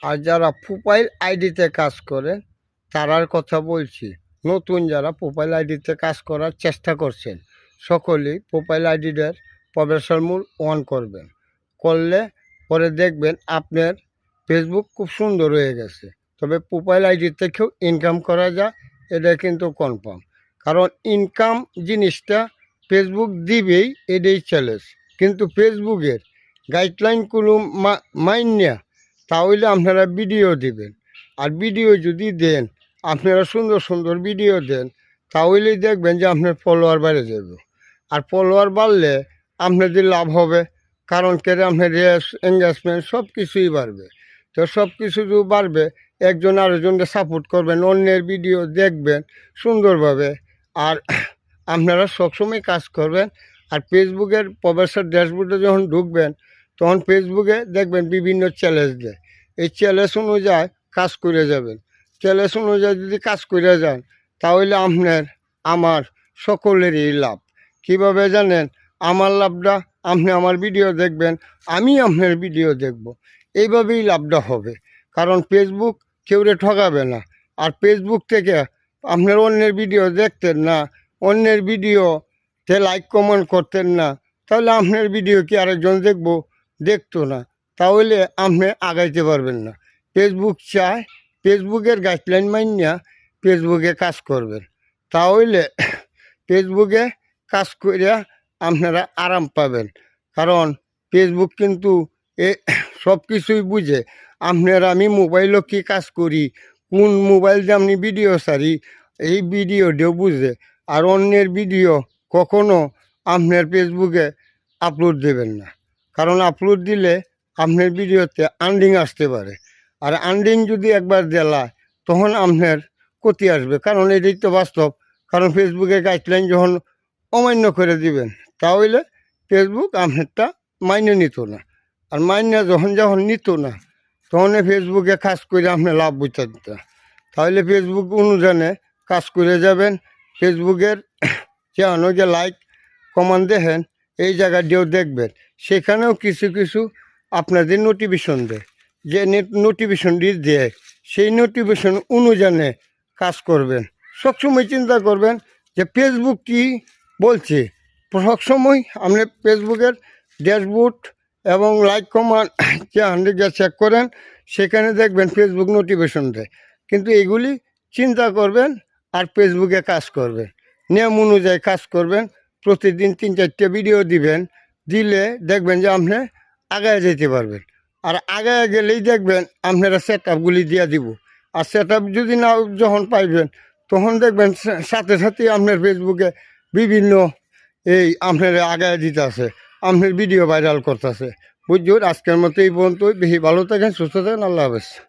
আর যারা প্রোফাইল আইডিতে কাজ করে তারার কথা বলছি। নতুন যারা প্রোফাইল আইডিতে কাজ করার চেষ্টা করছেন সকলেই প্রোফাইল আইডিটার প্রবেশের মূল অন করবেন। করলে পরে দেখবেন আপনার ফেসবুক খুব সুন্দর হয়ে গেছে। তবে প্রোফাইল আইডি থেকেও ইনকাম করা যায়, এটা কিন্তু কনফার্ম। কারণ ইনকাম জিনিসটা ফেসবুক দিবেই, এটাই চ্যালেঞ্জ। কিন্তু ফেসবুকের গাইডলাইনগুলো মাইন্যা তাহলে আপনারা ভিডিও দিবেন। আর ভিডিও যদি দেন, আপনারা সুন্দর সুন্দর ভিডিও দেন, তাহলেই দেখবেন যে আপনার ফলোয়ার বেড়ে যাবে। আর ফলোয়ার বাড়লে আপনাদের লাভ হবে। কারণ কেটে আপনার রেস এঙ্গেজমেন্ট সব কিছুই বাড়বে। তো সব কিছু যদি বাড়বে, একজন আরেকজনকে সাপোর্ট করবেন, অন্যের ভিডিও দেখবেন সুন্দরভাবে। আর আপনারা সবসময় কাজ করবেন। আর ফেসবুকের প্রবেশের ড্যাশবোর্ডে যখন ঢুকবেন, তখন ফেসবুকে দেখবেন বিভিন্ন চ্যালেঞ্জ দেয়। এই চ্যালেঞ্জ অনুযায়ী কাজ করে যাবেন। চ্যালেঞ্জ অনুযায়ী যদি কাজ করে যান, তাহলে আপনার আমার সকলেরই লাভ। কীভাবে জানেন? আমার লাভটা আপনি আমার ভিডিও দেখবেন, আমি আপনার ভিডিও দেখব, এইভাবেই লাভটা হবে। কারণ ফেসবুক কেউরে ঠকাবে না। আর ফেসবুক থেকে আপনার অন্যের ভিডিও দেখতেন না, অন্যের ভিডিওতে লাইক কমেন্ট করতেন না, তাহলে আপনার ভিডিও কি আরেকজন দেখতো না, তাহলে আপনি আগাইতে পারবেন না। ফেসবুক চায় ফেসবুকের গাইডলাইন মাইনা ফেসবুকে কাজ করবেন, তাহলে ফেসবুকে কাজ করিয়া আপনারা আরাম পাবেন। কারণ ফেসবুক কিন্তু সব কিছুই বুঝে। আমি মোবাইলও কি কাজ করি, কোন মোবাইল দিয়ে আপনি ভিডিও ছাড়ি, এই ভিডিওটিও বুঝে। আর অন্যের ভিডিও কখনো আপনার ফেসবুকে আপলোড দেবেন না। কারণ আপলোড দিলে আপনার ভিডিওতে আর্নিং আসতে পারে। আর আর্নিং যদি একবার দেলায়, তখন আপনার ক্ষতি আসবে। কারণ এটাই তো বাস্তব। কারণ ফেসবুকের গাইডলাইন যখন অমান্য করে দিবেন, তাহলে ফেসবুক আপনারটা মাইনে নিত না। আর মাইনে যখন নিত না, তখন ফেসবুকে কাজ করে আপনি লাভ বুঝতে দিত। তাহলে ফেসবুক অনুযায়ী কাজ করে যাবেন। ফেসবুকের যে লাইক কমেন্ট দেখেন, এই জায়গাটিও দেখবেন, সেখানেও কিছু কিছু আপনাদের নোটিফিকেশন দেয়। যে নোটিফিকেশনটি দেয়, সেই নোটিফিকেশন অনুযায়ী কাজ করবেন। সবসময় চিন্তা করবেন যে ফেসবুক কী বলছে। সবসময় আপনি ফেসবুকের ড্যাশবোর্ড এবং লাইক কমেন্ট যে হান্ড্রেডে চেক করেন, সেখানে দেখবেন ফেসবুক নোটিফিকেশন দেয়। কিন্তু এগুলি চিন্তা করবেন আর ফেসবুকে কাজ করবেন, নিয়ম অনুযায়ী কাজ করবেন। প্রতিদিন 3-4টে ভিডিও দিবেন, দিলে দেখবেন যে আপনি আগায় যেতে পারবেন। আর আগায় গেলেই দেখবেন আপনারা সেট আপগুলি দিয়ে দিব। আর সেট আপ যদি না যখন পাইবেন, তখন দেখবেন সাথে সাথেই আপনার ফেসবুকে বিভিন্ন আপনার আগায় দিতে আছে, আপনার ভিডিও ভাইরাল করতেছে। বুঝুন, আজকের মতো এই পর্যন্তই। বেশি ভালো থাকেন, সুস্থ থাকেন। আল্লাহ হাফেজ।